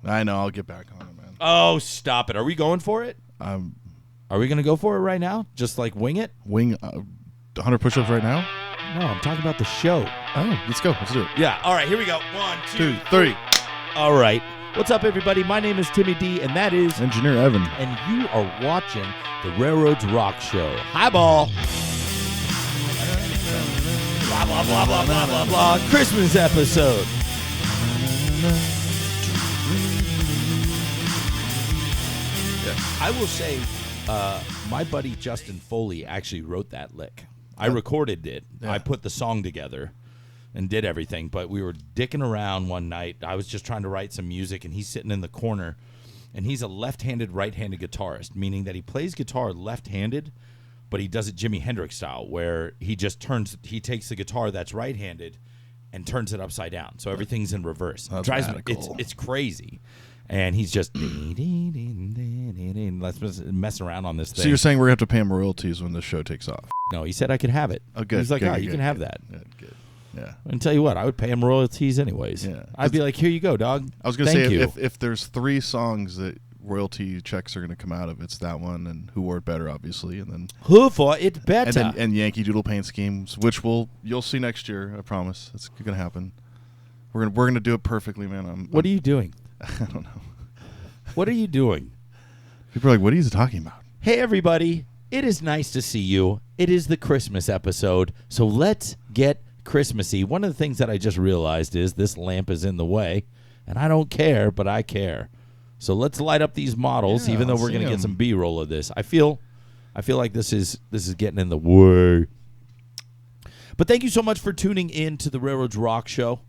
I know. I'll get back on it, man. Oh, stop it. Are we going for it? Are we going to go for it right now? Just like wing it? 100 push-ups right now? No, I'm talking about the show. Oh, let's go. Let's do it. Yeah. All right, here we go. 1, 2, 3. All right. What's up, everybody? My name is Timmy D, and that is... Engineer Evan. And you are watching the Railroads Rock Show. Highball. Blah, blah, blah, blah, blah, blah, blah. Christmas episode. I will say, my buddy Justin Foley actually wrote that lick. I recorded it. Yeah. I put the song together and did everything, but we were dicking around one night. I was just trying to write some music, and he's sitting in the corner, and he's a left-handed, right-handed guitarist, meaning that he plays guitar left-handed, but he does it Jimi Hendrix style, where he just takes the guitar that's right-handed and turns it upside down, so everything's in reverse. That's drives radical. me, it's crazy. And he's just let's mess around on this thing. So you're saying we're going to have to pay him royalties when the show takes off? No, he said I could have it. Oh, good. He's like, good, you can have that. Good. Yeah. And tell you what, I would pay him royalties anyways. Yeah. I'd be like, here you go, dog. I was going to say, if there's 3 songs that royalty checks are going to come out of, it's that one and Who Wore It Better, obviously, and then Who For It Better, and Yankee Doodle Paint Schemes, which you'll see next year. I promise, it's going to happen. We're gonna do it perfectly, man. What are you doing? I don't know. What are you doing? People are like, what are you talking about? Hey, everybody. It is nice to see you. It is the Christmas episode, so let's get Christmassy. One of the things that I just realized is this lamp is in the way, and I don't care, but I care. So let's light up these models, even though we're going to get some B-roll of this. I feel like this is getting in the way. But thank you so much for tuning in to the Railroads Rock Show.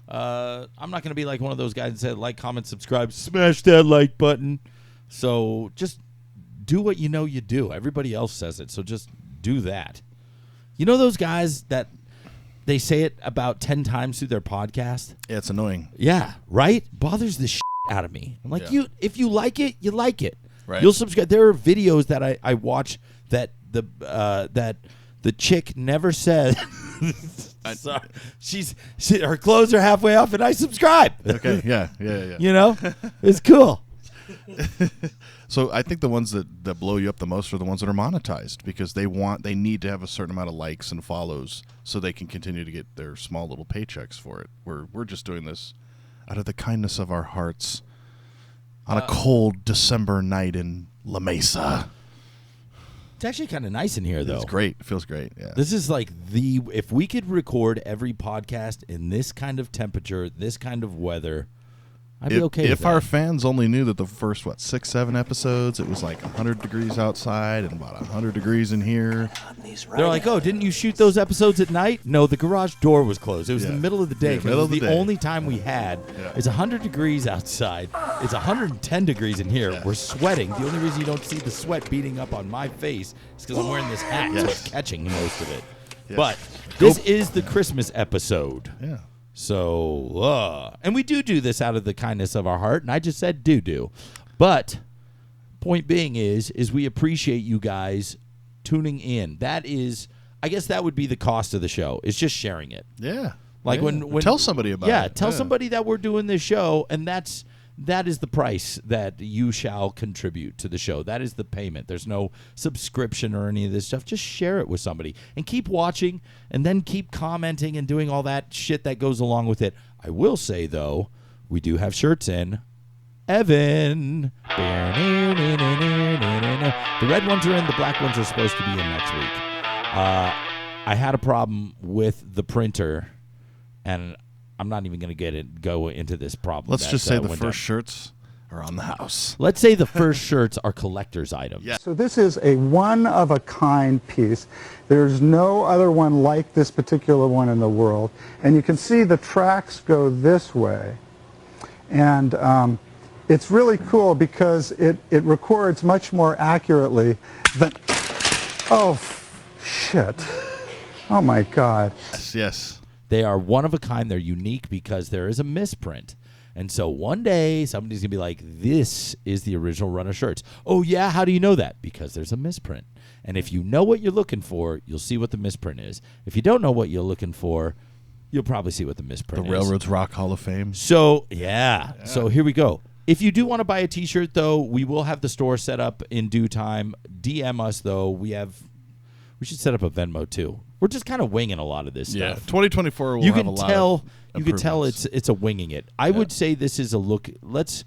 I'm not going to be like one of those guys that said, like, comment, subscribe, smash that like button. So just do what you know you do. Everybody else says it, so just do that. You know those guys that they say it about 10 times through their podcast? Yeah, it's annoying. Yeah, right? Bothers the shit out of me. I'm like, if you like it, you like it. Right. You'll subscribe. There are videos that I watch that the chick never said. Sorry. Her clothes are halfway off, and I subscribe. Okay, yeah. You know, it's cool. So I think the ones that blow you up the most are the ones that are monetized because they need to have a certain amount of likes and follows so they can continue to get their small little paychecks for it. We're just doing this out of the kindness of our hearts on a cold December night in La Mesa. It's actually kind of nice in here, though. It's great. It feels great. Yeah. This is like if we could record every podcast in this kind of temperature, this kind of weather, I'd be okay with that. If our fans only knew that the first, 6, 7 episodes, it was like 100 degrees outside and about 100 degrees in here. They're like, oh, didn't you shoot those episodes at night? No, the garage door was closed. It was the middle of the day. Middle of the day. Only time we had. It's 100 degrees outside. It's 110 degrees in here. Yeah. We're sweating. The only reason you don't see the sweat beating up on my face is because I'm wearing this hat, so it's catching most of it. Yes. But this is the Christmas episode. Yeah. So, and we do this out of the kindness of our heart, and I just said do. But point being is we appreciate you guys tuning in. That is, I guess that would be the cost of the show. It's just sharing it. Yeah. Like when tell somebody about it. Yeah, tell somebody that we're doing this show, and that is the price that you shall contribute to the show. That is the payment. There's no subscription or any of this stuff. Just share it with somebody and keep watching and then keep commenting and doing all that shit that goes along with it. I will say, though, we do have shirts in. Evan. The red ones are in. The black ones are supposed to be in next week. I had a problem with the printer, and I'm not even going to go into this problem. Let's just say the first shirts are on the house. Let's say the first shirts are collector's items. Yeah. So this is a one-of-a-kind piece. There's no other one like this particular one in the world. And you can see the tracks go this way. And it's really cool because it records much more accurately than... Oh, shit. Oh, my God. Yes. They are one of a kind. They're unique because there is a misprint. And so one day, somebody's going to be like, this is the original run of shirts. Oh, yeah? How do you know that? Because there's a misprint. And if you know what you're looking for, you'll see what the misprint is. If you don't know what you're looking for, you'll probably see what the misprint is. The Railroads Rock Hall of Fame. So, yeah. So here we go. If you do want to buy a T-shirt, though, we will have the store set up in due time. DM us, though. We should set up a Venmo too. We're just kind of winging a lot of this Yeah, stuff. 2024 will You have can a lot tell. of You can tell improvements. it's a winging it. I would say this is a look. Let's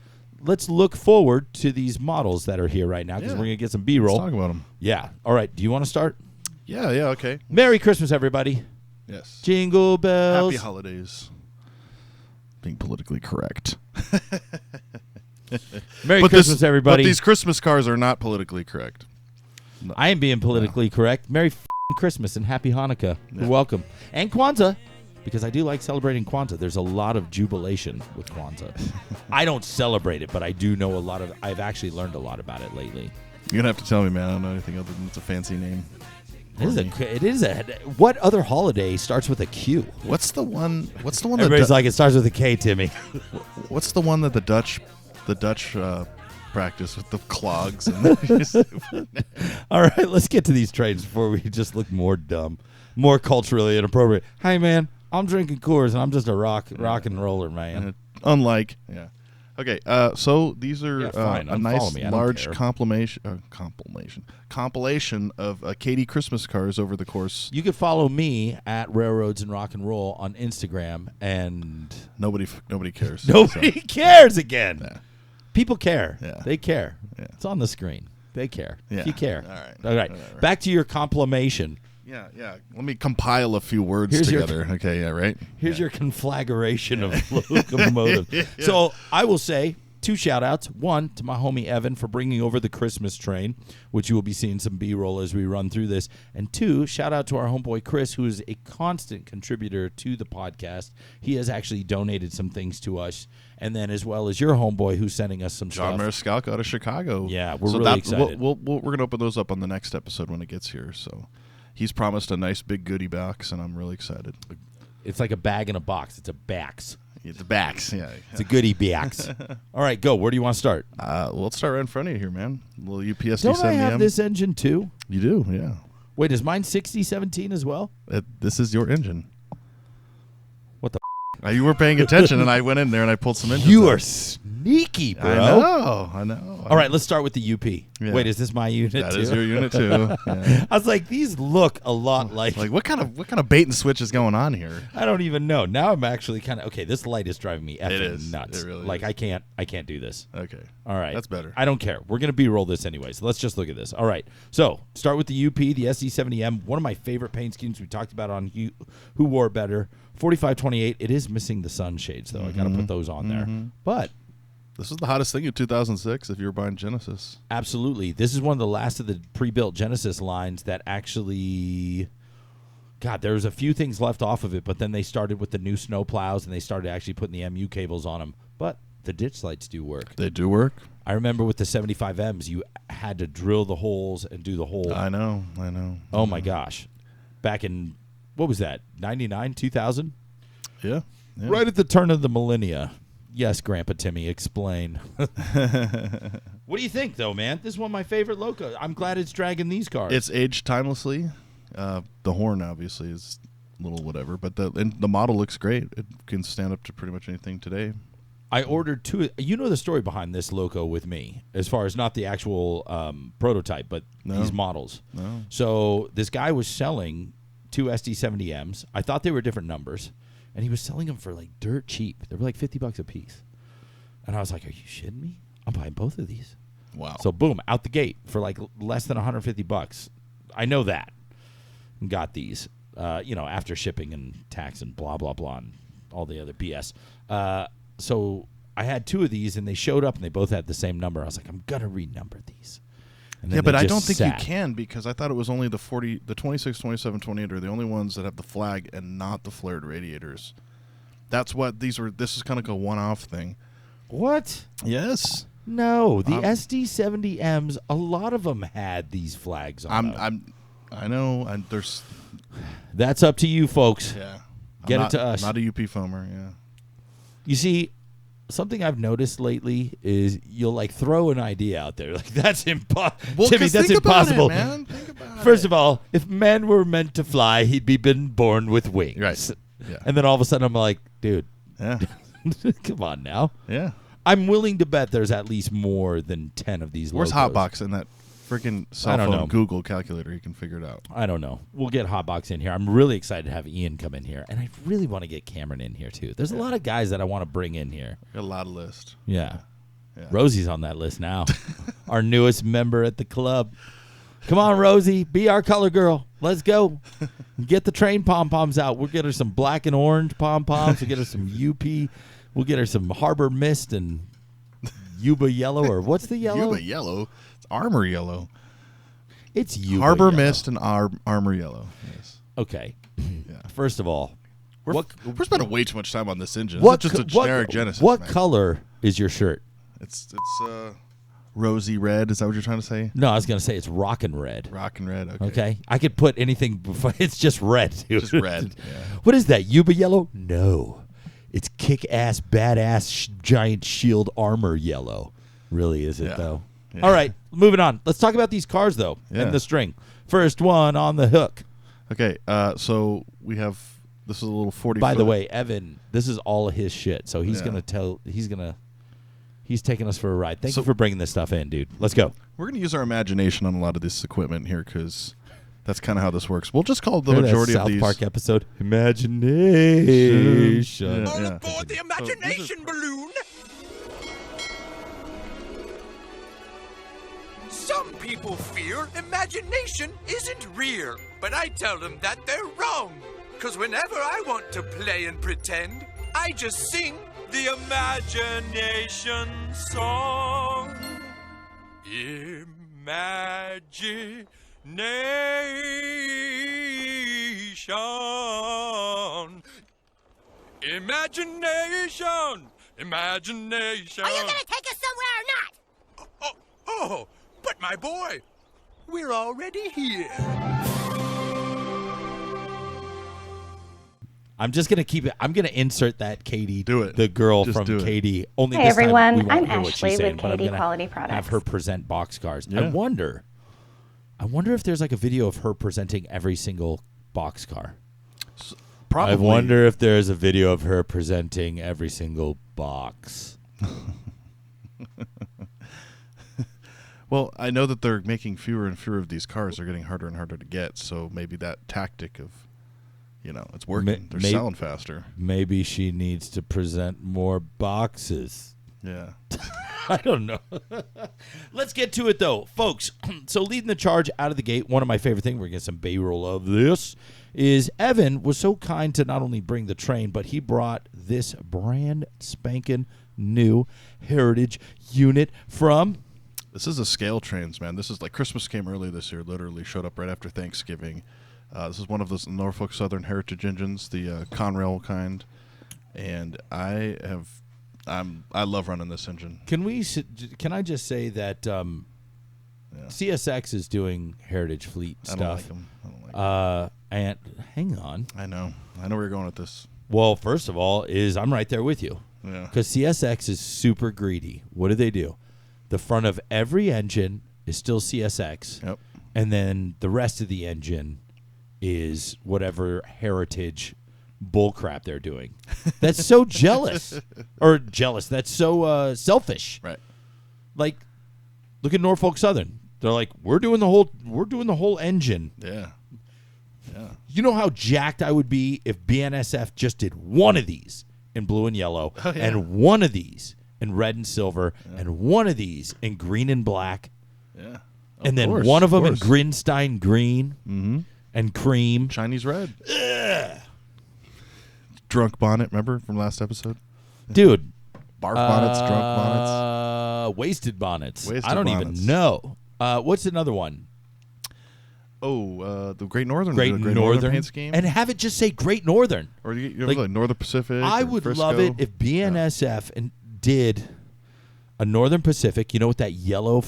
look forward to these models that are here right now because Yeah. we're gonna get some B-roll. Let's talk about them. Yeah. All right. Do you want to start? Yeah, okay. Merry Christmas, everybody. Yes. Jingle bells. Happy holidays. Being politically correct. Merry But Christmas, everybody. But these Christmas cars are not politically correct. I am being politically correct. Merry Christmas and Happy Hanukkah. You're welcome. And Kwanzaa, because I do like celebrating Kwanzaa. There's a lot of jubilation with Kwanzaa. I don't celebrate it, but I do know a lot of. I've actually learned a lot about it lately. You're gonna have to tell me, man. I don't know anything other than it's a fancy name. It is a. What other holiday starts with a Q? What's the one? Everybody's like, it starts with a K, Timmy. What's the one that the Dutch practice with the clogs? And All right, let's get to these trains before we just look more dumb, more culturally inappropriate. Hey, man, I'm drinking Coors and I'm just a rock and roller, man. Unlike, yeah. Okay, so these are Yeah, fine, a unfollow nice me, I don't large care. compilation of Kadee Christmas cars over the course. You can follow me at Railroads and Rock and Roll on Instagram, and Nobody cares. nobody cares again. Yeah. People care. Yeah. They care. Yeah. It's on the screen. They care. Yeah. If you care. All right. All right. Whatever. Back to your complimation. Yeah. Let me compile a few words Here's your- together. Okay, yeah, right? Here's your conflagration of locomotive. Yeah. So I will say 2 shout-outs. One, to my homie Evan for bringing over the Christmas train, which you will be seeing some B-roll as we run through this. And 2, shout-out to our homeboy Chris, who is a constant contributor to the podcast. He has actually donated some things to us. And then as well as your homeboy who's sending us some John stuff. Mariscalco out of Chicago. Yeah, we're really excited. We're going to open those up on the next episode when it gets here. So he's promised a nice big goodie box, and I'm really excited. It's like a bag in a box. It's a bax. The backs, yeah. It's a goodie bax. All right, go. Where do you want to start? Well, let's start right in front of you here, man. A little UPS Don't I D70M. have this engine too? You do, yeah. Wait, is mine 6017 as well? This is your engine. What the You were paying attention, and I went in there and I pulled some engines. You out. are sneaky, bro. I know. All right, let's start with the UP. Yeah. Wait, is this my unit That too? is your unit too. Yeah. I was like, these look a lot like. Like what kind of bait and switch is going on here? I don't even know. Now I'm actually kind of okay. This light is driving me effing is. nuts. It really like is. I can't do this. Okay. All right, That's better. I don't care. We're gonna B-roll this anyways. Let's just look at this. All right. So start with the UP, the SD70M, one of my favorite paint schemes. We talked about on Who Wore It Better. 4528. It is missing the sunshades though. I got to put those on there. But This was the hottest thing in 2006 if you were buying Genesis. absolutely, this is one of the last of the pre-built Genesis lines that actually. God, there was a few things left off of it, but then they started with the new snow plows and they started actually putting the MU cables on them. But the ditch lights do work. They do work. I remember with the 75Ms, you had to drill the holes and do the whole. I know. Oh my gosh, back in what was that? 99, 2000? Yeah. Right at the turn of the millennia. Yes, Grandpa Timmy, explain. What do you think, though, man? This is one of my favorite locos. I'm glad it's dragging these cars. It's aged timelessly. The horn obviously is a little whatever, but the model looks great. It can stand up to pretty much anything today. I ordered 2. You know the story behind this loco with me, as far as not the actual prototype, but No. these models. No. So this guy was selling 2 SD70Ms. I thought they were different numbers, and he was selling them for like dirt cheap. They were like $50 a piece. And I was like, are you shitting me? I'm buying both of these. Wow. So boom, out the gate for like less than $150. I know that. And got these, after shipping and tax and blah, blah, blah, and all the other BS. So I had 2 of these, and they showed up, and they both had the same number. I was like, I'm going to renumber these. And then Yeah, they but I just don't think sat. you can because I thought it was only the 26, 27, 28 are the only ones that have the flag and not the flared radiators. That's what these were. This is kind of like a one-off thing. What? Yes. No, the SD70Ms, a lot of them had these flags on them. I know. There's. That's up to you, folks. Yeah. Get I'm it to us. Not a UP foamer. Yeah. You see, something I've noticed lately is you'll like throw an idea out there. Like, that's impossible. Timmy, 'cause that's think about impossible. it, man. Think about First it. of all, if man were meant to fly, he'd be been born with wings. Right. Yeah. And then all of a sudden I'm like, dude, Yeah. come on now. Yeah. I'm willing to bet there's at least more than 10 of these Where's logos. Hotbox in that freaking cell I don't phone know. Google calculator? He can figure it out. I don't know. We'll get Hotbox in here. I'm really excited to have Ian come in here, and I really want to get Cameron in here too. There's a lot of guys that I want to bring in here. Got a lot of lists. Yeah. Yeah. Rosie's on that list now. Our newest member at the club. Come on, Rosie. Be our color girl. Let's go. Get the train pom-poms out. We'll get her some black and orange pom-poms. We'll get her some UP. We'll get her some Harbor Mist and Yuba yellow. Or what's the yellow? Yuba yellow. It's armor yellow. It's Yuba Harbor yellow. Mist and armor yellow. Yes. Okay. Yeah. First of all, We're spending way too much time on this engine. what It's just a co- generic Genesis. What man. color is your shirt? It's rosy red. Is that what you're trying to say? No, I was going to say it's rockin' red. Rockin' red. Okay. Okay. I could put anything before. It's just red, dude. Just red. Yeah. What is that? Yuba yellow? No. It's kick-ass, badass, giant shield armor yellow. Really, is it, Yeah. though? Yeah. All right. Moving on. Let's talk about these cars, though, Yeah. and the string. First one on the hook. Okay. So we have. This is a little 40. By the way, Evan, this is all his shit. So he's Yeah. going to tell. He's taking us for a ride. Thank So- you for bringing this stuff in, dude. Let's go. we're going to use our imagination on a lot of this equipment here because that's kind of how this works. We'll just call the Remember that majority of South these. Park episode. Imagination. Yeah. All aboard the imagination balloon! Some people fear imagination isn't real, but I tell them that they're wrong. Cause whenever I want to play and pretend, I just sing the imagination song. Imagination. Imagination. Imagination. Are you gonna take us somewhere or not? Oh, but my boy, we're already here. I'm just gonna keep it. I'm gonna insert that Katie, Do it. the girl Just from do it. Katie. Only Hey, this time everyone. we won't I'm hear what Ashley she's saying, with but I'm Kadee gonna Quality have Products. her present boxcars. Yeah. I wonder if there's like a video of her presenting every single boxcar. Probably. I wonder if there's a video of her presenting every single box. Well, I know that they're making fewer and fewer of these cars. They're getting harder and harder to get. So maybe that tactic of, it's working. They're selling faster. Maybe she needs to present more boxes. Yeah. I don't know. Let's get to it, though, folks. So leading the charge out of the gate, one of my favorite things, we're going to get some B-roll of this, is Evan was so kind to not only bring the train, but he brought this brand spanking new Heritage unit from... This is a scale trains, man. This is like Christmas came early this year. Literally showed up right after Thanksgiving. This is one of those Norfolk Southern Heritage engines, the Conrail kind, and I love running this engine. Can I just say that CSX is doing Heritage Fleet I don't stuff? like them. I don't like 'em. And hang on. I know where you're going with this. Well, first of all, I'm right there with you. Yeah. Because CSX is super greedy. What do? The front of every engine is still CSX. Yep. And then the rest of the engine is whatever Heritage bullcrap they're doing. That's so jealous. That's so selfish. Right. Like, look at Norfolk Southern. They're like, we're doing the whole engine. Yeah. Yeah. You know how jacked I would be if BNSF just did one of these in blue and yellow, and one of these in red and silver, and one of these in green and black, Yeah. and then course, one of them in course. Grinstein green and cream. Chinese red. Drunk bonnet, remember from last episode? Dude. Barf bonnets, drunk bonnets. Wasted bonnets. Wasted I don't bonnets. even know. What's another one? Oh, the Great Northern. Great the Northern. paint scheme. And have it just say Great Northern. Or you like- like Northern Pacific. I or would Frisco. love it if BNSF did a Northern Pacific, with that yellow.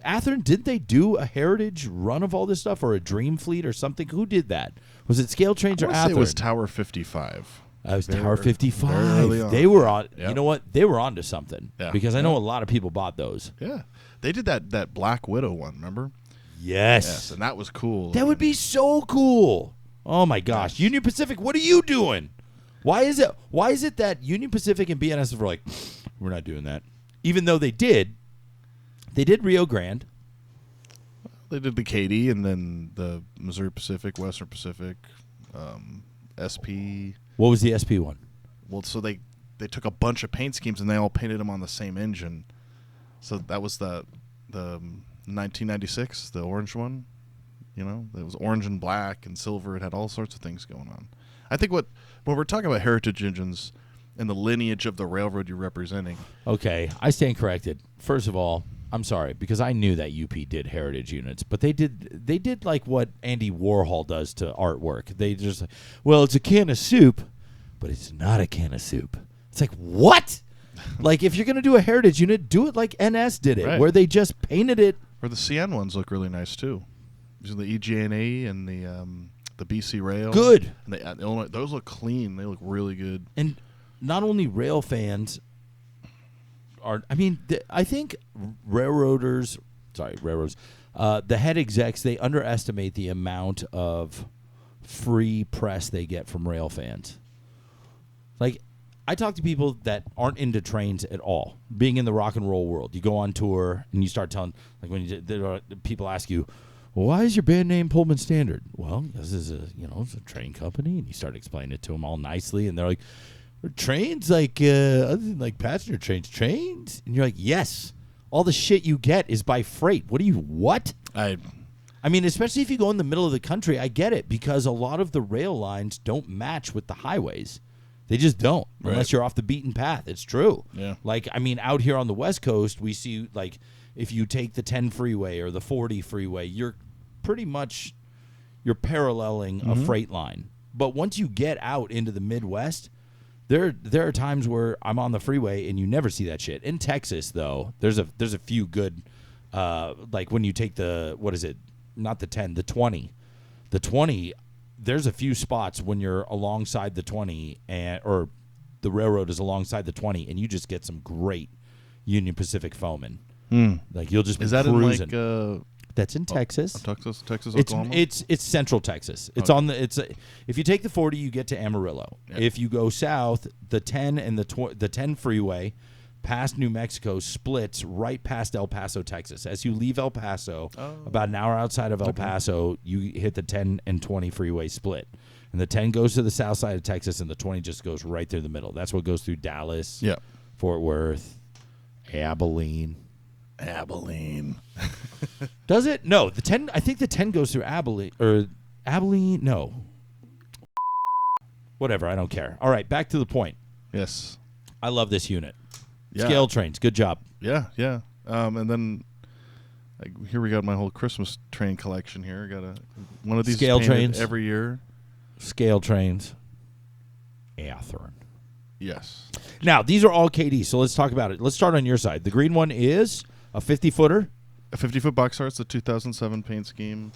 Atherton, didn't they do a Heritage run of all this stuff or a Dream Fleet or something? Who did that? Was it Scale Trains I or wanna say Atherton? it was Tower 55. It was Very Tower very 55. early on. They were on. Yep. You know what? They were on to something. Yeah. Because I know a lot of people bought those. Yeah. They did that Black Widow one, remember? Yes. Yes, and that was cool. That would be so cool. Oh my gosh. Union Pacific, what are you doing? Why is it that Union Pacific and BNSF are like, we're not doing that. Even though they did Rio Grande. They did the Kadee and then the Missouri Pacific, Western Pacific, SP. What was the SP one? Well, so they took a bunch of paint schemes and they all painted them on the same engine. So that was the 1996, the orange one. You know, it was orange and black and silver. It had all sorts of things going on. I think when we're talking about heritage engines and the lineage of the railroad you're representing. Okay, I stand corrected. First of all, I'm sorry because I knew that UP did heritage units, but they did like what Andy Warhol does to artwork. They just, well, it's a can of soup, but it's not a can of soup. It's like, what? Like, if you're going to do a heritage unit, do it like NS did it, right, where they just painted it. Or the CN ones look really nice too. Using the EGNA and the BC Rail. Good. And the Illinois, those look clean. They look really good. And not only rail fans are, I think railroads, the head execs, they underestimate the amount of free press they get from rail fans. Like, I talk to people that aren't into trains at all. Being in the rock and roll world, you go on tour and you start telling, like when people ask you, well, why is your band name Pullman Standard? Well, this is it's a train company, and you start explaining it to them all nicely, and they're like, trains like other than like passenger trains, and you're like, yes, all the shit you get is by freight. What? I mean, especially if you go in the middle of the country, I get it because a lot of the rail lines don't match with the highways. They just don't, unless you're off the beaten path. It's true. Yeah. Like, I mean, out here on the West Coast, we see, like, if you take the 10 freeway or the 40 freeway, you're paralleling a freight line. But once you get out into the Midwest, there are times where I'm on the freeway and you never see that shit. In Texas, though, there's a few good, like when you take the, what is it? Not the 10, the 20. The 20, there's a few spots when you're alongside the 20 or the railroad is alongside the 20 and you just get some great Union Pacific foaming. Like you'll just be cruising. In like that's in Texas. Texas, Oklahoma. Oklahoma. It's central Texas. It's on the if you take the 40, you get to Amarillo. Yeah. If you go south, the 10 and the 10 freeway past New Mexico splits right past El Paso, Texas. As you leave El Paso, about an hour outside of El Paso, you hit the 10 and 20 freeway split. And the 10 goes to the south side of Texas, and the 20 just goes right through the middle. That's what goes through Dallas, Fort Worth, Abilene. Does it? No, the 10. I think the 10 goes through Abilene. No. Whatever. I don't care. All right, back to the point. Yes. I love this unit. Yeah. Scale trains. Good job. Yeah. And then here we got my whole Christmas train collection here. Got one of these scale trains every year. Scale trains. Athearn. Yes. Now, these are all KD, so let's talk about it. Let's start on your side. The green one is a 50-footer. A 50-foot boxcar. It's the 2007 paint scheme.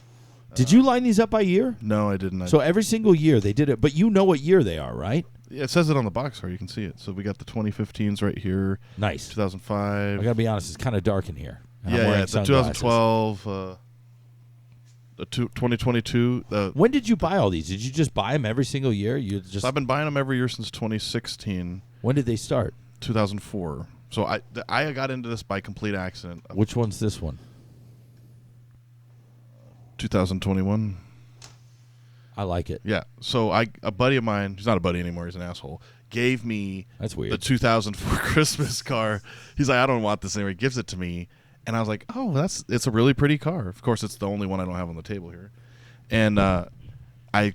Did you line these up by year? No, I didn't. So every single year they did it, but you know what year they are, right? Yeah, it says it on the boxcar. You can see it. So we got the 2015s right here. Nice. 2005. I got to be honest, it's kind of dark in here. Yeah, the 2012, the 2022. When did you buy all these? Did you just buy them every single year? I've been buying them every year since 2016. When did they start? 2004. So I got into this by complete accident. Which one's this one? 2021. I like it. Yeah. So a buddy of mine, he's not a buddy anymore, he's an asshole, gave me That's weird. the 2004 Christmas car. He's like, I don't want this anymore. He gives it to me. And I was like, oh, it's a really pretty car. Of course, it's the only one I don't have on the table here. And I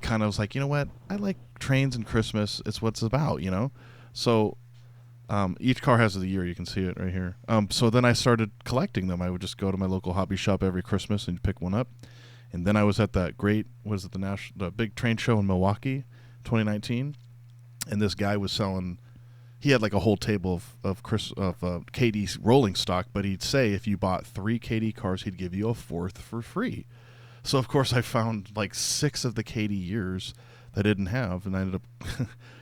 kind of was like, you know what? I like trains and Christmas. It's what it's about, you know? So each car has the year. You can see it right here. So then I started collecting them. I would just go to my local hobby shop every Christmas and pick one up. And then I was at that the big train show in Milwaukee, 2019. And this guy was selling. He had like a whole table of KD rolling stock, but he'd say if you bought 3 KD cars, he'd give you a 4th for free. So of course I found like 6 of the KD years that I didn't have, and I ended up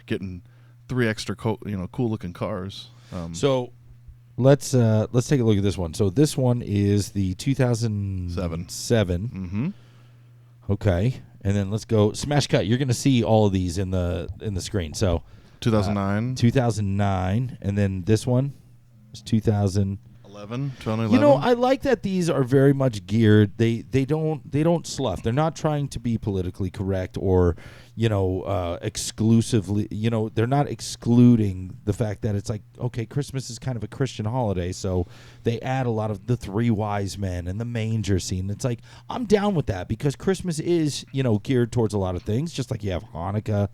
getting 3 extra cool looking cars. So let's take a look at this one. So this one is the 2007. Mm-hmm. Okay, and then let's go smash cut. You're going to see all of these in the screen. So 2009. 2009, and then this one. It's 2000. 2011. You know, I like that these are very much geared. They don't slough. They're not trying to be politically correct or, exclusively. They're not excluding the fact that it's like, okay, Christmas is kind of a Christian holiday, so they add a lot of the three wise men and the manger scene. It's like, I'm down with that because Christmas is, geared towards a lot of things, just like you have Hanukkah,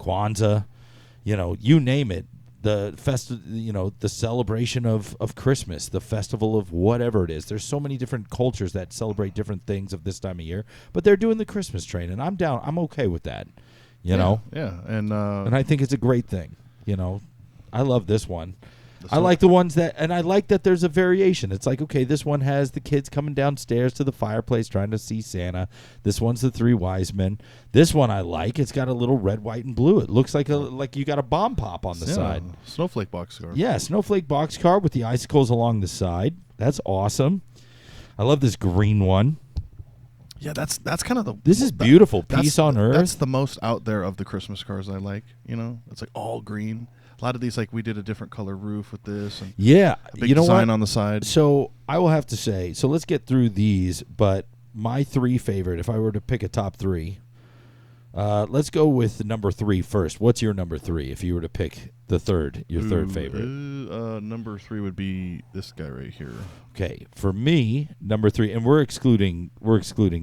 Kwanzaa, you name it. The the celebration of Christmas, the festival of whatever it is. There's so many different cultures that celebrate different things of this time of year, but they're doing the Christmas train, and I'm down. I'm okay with that, Yeah, and I think it's a great thing. I love this one. I like the ones and I like that there's a variation. It's like, okay, this one has the kids coming downstairs to the fireplace trying to see Santa. This one's the three wise men. This one I like. It's got a little red, white, and blue. It looks like you got a bomb pop on the side. Snowflake boxcar. Yeah, snowflake boxcar with the icicles along the side. That's awesome. I love this green one. Yeah, that's kind of the. This is beautiful. Peace on Earth. That's the most out there of the Christmas cars I like. It's like all green. A lot of these, like we did a different color roof with this, and a big design on the side. So I will have to say, let's get through these. But my three favorite, if I were to pick a top three, let's go with number 3 first. What's your number 3? If you were to pick your third favorite, number 3 would be this guy right here. Okay, for me, number 3, and we're excluding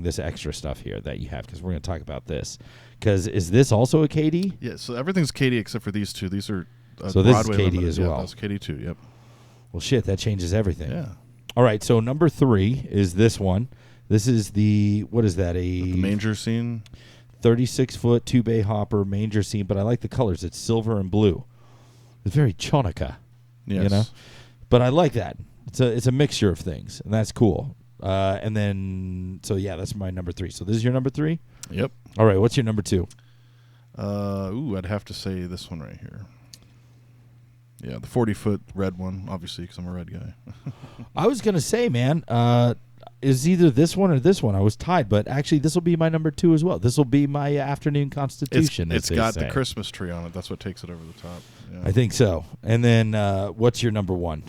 this extra stuff here that you have because we're going to talk about this. Because is this also a Kadee? Yeah, so everything's Kadee except for these two. These are. So this is Kadee as well. Yeah, that's Kadee too. Yep. Well, shit, that changes everything. Yeah. All right, so number 3 is this one. This is what is that? The manger scene. 36-foot 2-bay hopper manger scene, but I like the colors. It's silver and blue. It's very Chanukah. Yes. But I like that. It's a mixture of things, and that's cool. And then, that's my number 3. So this is your number 3? Yep. All right, what's your number 2? I'd have to say this one right here. Yeah, the 40-foot red one, obviously, because I'm a red guy. I was going to say, man, is either this one or this one. I was tied, but actually this will be my number 2 as well. This will be my afternoon constitution. It's got the Christmas tree on it. That's what takes it over the top. Yeah. I think so. And then what's your number 1?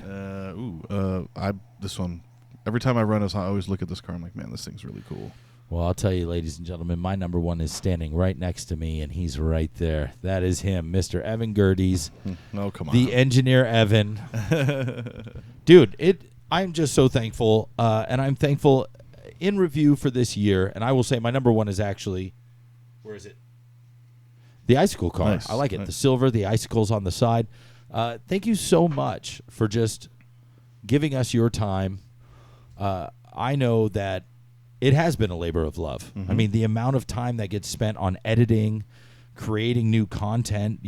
This one. Every time I run this, I always look at this car. I'm like, man, this thing's really cool. Well, I'll tell you, ladies and gentlemen, my number 1 is standing right next to me, and he's right there. That is him, Mr. Evan Gerdes. Oh, come on. The engineer Evan. Dude, I'm just so thankful, and I'm thankful in review for this year, and I will say my number 1 is actually, where is it? The icicle car. Nice. I like it. Nice. The silver, the icicles on the side. Thank you so much for just giving us your time. I know that it has been a labor of love. Mm-hmm. I mean, the amount of time that gets spent on editing, creating new content,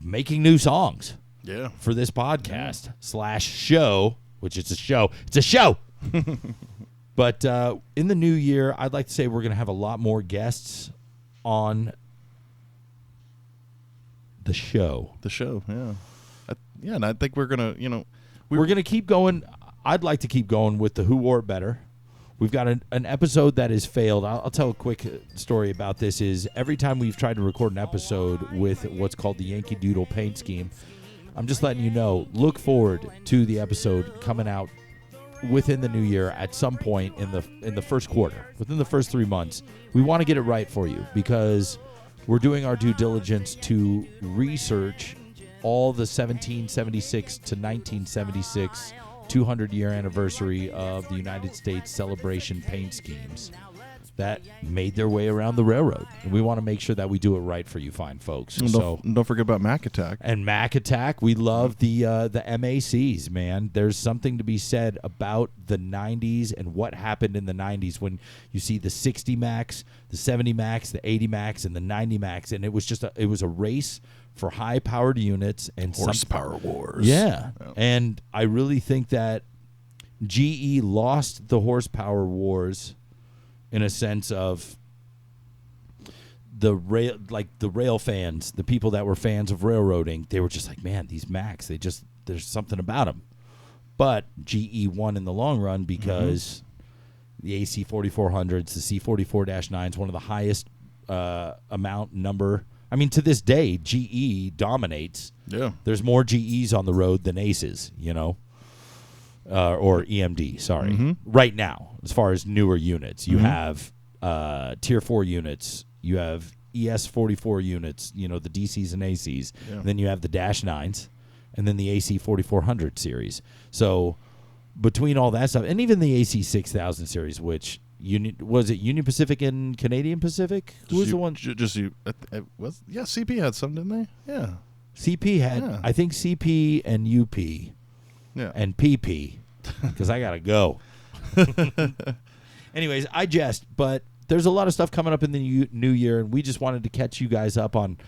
making new songs. Yeah. For this podcast / show, which is a show. It's a show. But in the new year, I'd like to say we're going to have a lot more guests on the show. The show, yeah. And I think we're going to, we're going to keep going. I'd like to keep going with the Who Wore It Better. We've got an episode that has failed. I'll tell a quick story about this. Is every time we've tried to record an episode with what's called the Yankee Doodle paint scheme, I'm just letting you know, look forward to the episode coming out within the new year at some point in the first quarter, within the first 3 months. We want to get it right for you because we're doing our due diligence to research all the 1776 to 1976 200-year anniversary of the United States celebration paint schemes that made their way around the railroad. And we want to make sure that we do it right for you fine folks. And don't forget about Mac Attack. And Mac Attack, we love the MACs, man. There's something to be said about the 90s and what happened in the 90s when you see the 60 Macs, the 70 Macs, the 80 Macs, and the 90 Macs. And it was just it was a race for high-powered units and horsepower wars. Yeah. And I really think that GE lost the horsepower wars in a sense of the rail fans, the people that were fans of railroading. They were just like, man, these Macs, there's something about them. But GE won in the long run because the AC 4400s, the C44-9s, one of the highest number. I mean, to this day, GE dominates. Yeah. There's more GEs on the road than Aces, or EMD, sorry. Mm-hmm. Right now, as far as newer units, you have Tier 4 units, you have ES44 units, the DCs and ACs. Yeah. Then you have the Dash 9s, and then the AC 4400 series. So between all that stuff, and even the AC 6000 series, which was it Union Pacific and Canadian Pacific? Who was the one? Just you. Yeah, CP had some, didn't they? Yeah. CP had, I think CP and UP and PP, because I got to go. Anyways, I jest, but there's a lot of stuff coming up in the new year, and we just wanted to catch you guys up on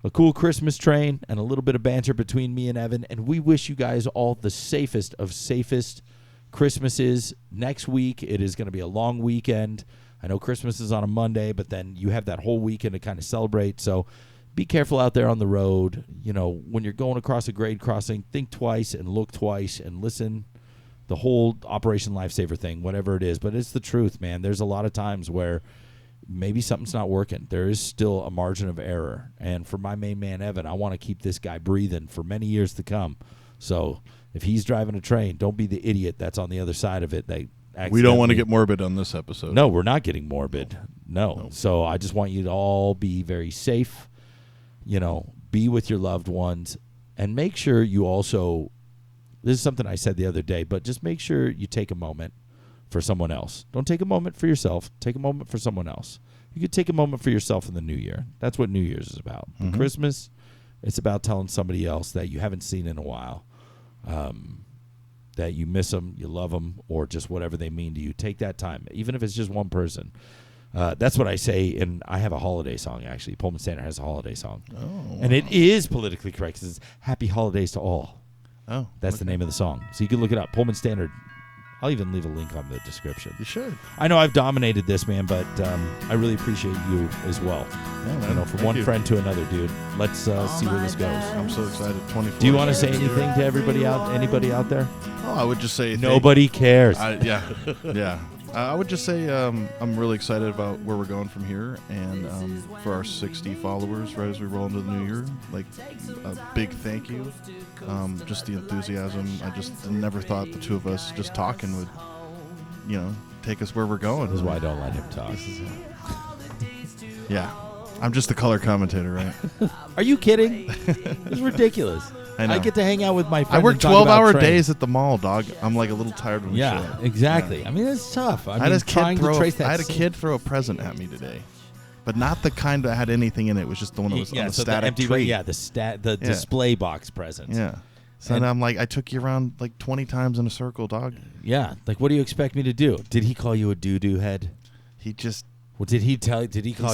a cool Christmas train and a little bit of banter between me and Evan, and we wish you guys all the safest of safest Christmases. Next week, it is going to be a long weekend. I know Christmas is on a Monday, but then you have that whole weekend to kind of celebrate, so be careful out there on the road. When you're going across a grade crossing, think twice and look twice and listen. The whole Operation Lifesaver thing, whatever it is. But it's the truth, man. There's a lot of times where maybe something's not working. There is still a margin of error. And for my main man, Evan, I want to keep this guy breathing for many years to come. So if he's driving a train, don't be the idiot that's on the other side of it. We don't want to get morbid on this episode. No, we're not getting morbid. No. So I just want you to all be very safe. Be with your loved ones. And make sure you also... This is something I said the other day, but just make sure you take a moment for someone else. Don't take a moment for yourself. Take a moment for someone else. You could take a moment for yourself in the new year. That's what New Year's is about. Mm-hmm. Christmas, it's about telling somebody else that you haven't seen in a while, that you miss them, you love them, or just whatever they mean to you. Take that time, even if it's just one person. That's what I say, and I have a holiday song, actually. Pullman Standard has a holiday song. Oh, and it is politically correct because it's Happy Holidays to All. Oh, that's the name of the song. So you can look it up. Pullman Standard. I'll even leave a link on the description. You should. I know I've dominated this, man, but I really appreciate you as well. Yeah, man. From one friend to another, dude. Let's see where this goes. I'm so excited. 24. Do you want to say anything to anybody out there? Oh, I would just say nobody cares. Yeah. I would just say I'm really excited about where we're going from here, and for our 60 followers right as we roll into the new year, a big thank you. Just the enthusiasm. I just never thought the two of us just talking would, take us where we're going. This is why I don't let him talk. Yeah. I'm just the color commentator, right? Are you kidding? It's ridiculous. I get to hang out with my friends. I work 12-hour days at the mall, dog. I'm a little tired when we show up. Exactly. Yeah. I mean, it's tough. I had a kid throw a present at me today, but not the kind that had anything in it. It was just the one that was on the static tree. The display box presents. Yeah. So then I'm like, I took you around 20 times in a circle, dog. Yeah. What do you expect me to do? Did he call you a doo-doo head? He just... Well, did he call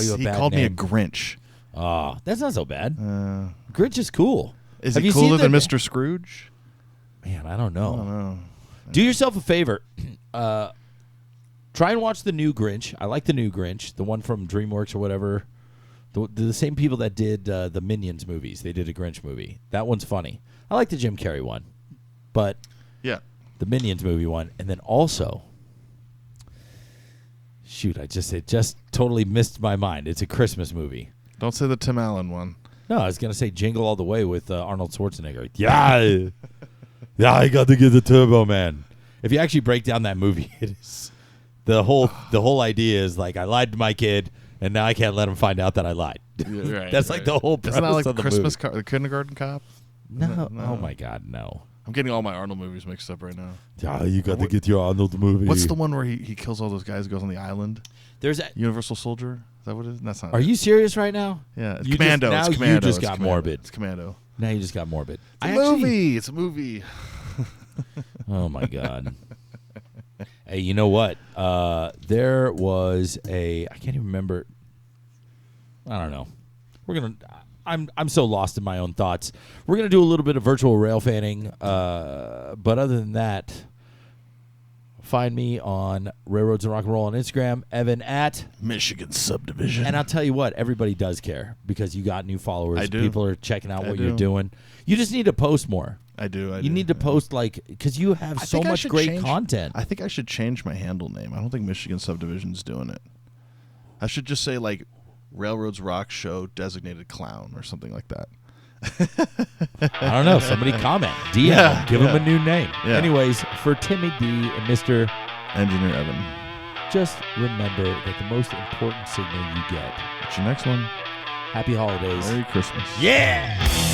you a bad name? He called me a Grinch. Oh, that's not so bad. Grinch is cool. Is he cooler than Mr. Scrooge? Man, I don't know. I don't know. Do yourself a favor. Try and watch the new Grinch. I like the new Grinch, the one from DreamWorks or whatever. The same people that did the Minions movies. They did a Grinch movie. That one's funny. I like the Jim Carrey one. But the Minions movie one. And then also, shoot, it just totally missed my mind. It's a Christmas movie. Don't say the Tim Allen one. No, I was going to say Jingle All the Way with Arnold Schwarzenegger. Yeah. I got to get the Turbo Man. If you actually break down that movie, it is the whole idea is I lied to my kid, and now I can't let him find out that I lied. Yeah, right, That's the whole premise Isn't that like of the Christmas movie. The Kindergarten Cop? No. Oh, my God, no. I'm getting all my Arnold movies mixed up right now. Yeah, you got to get your Arnold movie. What's the one where he kills all those guys, goes on the island? There's Universal Soldier? Is that what it is? That's not. Are you serious right now? Yeah, it's you Commando. Now it's Commando. you just it's got Commando. morbid. It's Commando. Now you just got morbid. It's a movie. Oh my God. Hey, you know what? There was I can't even remember. I don't know. I'm so lost in my own thoughts. We're gonna do a little bit of virtual rail fanning, but other than that, find me on Railroads and Rock and Roll on Instagram, Evan at Michigan Subdivision. And I'll tell you what, everybody does care because you got new followers. I do. People are checking out what you're doing. You just need to post more. I do. You need to post because you have so much great content. I think I should change my handle name. I don't think Michigan Subdivision's doing it. I should just say Railroads Rock Show Designated Clown or something like that. I don't know. Somebody comment. DM Yeah, him. Give him a new name. Yeah. Anyways, for Timmy D and Mr. Engineer Evan. Just remember that the most important signal you get. What's your next one? Happy holidays. Merry Christmas. Yeah!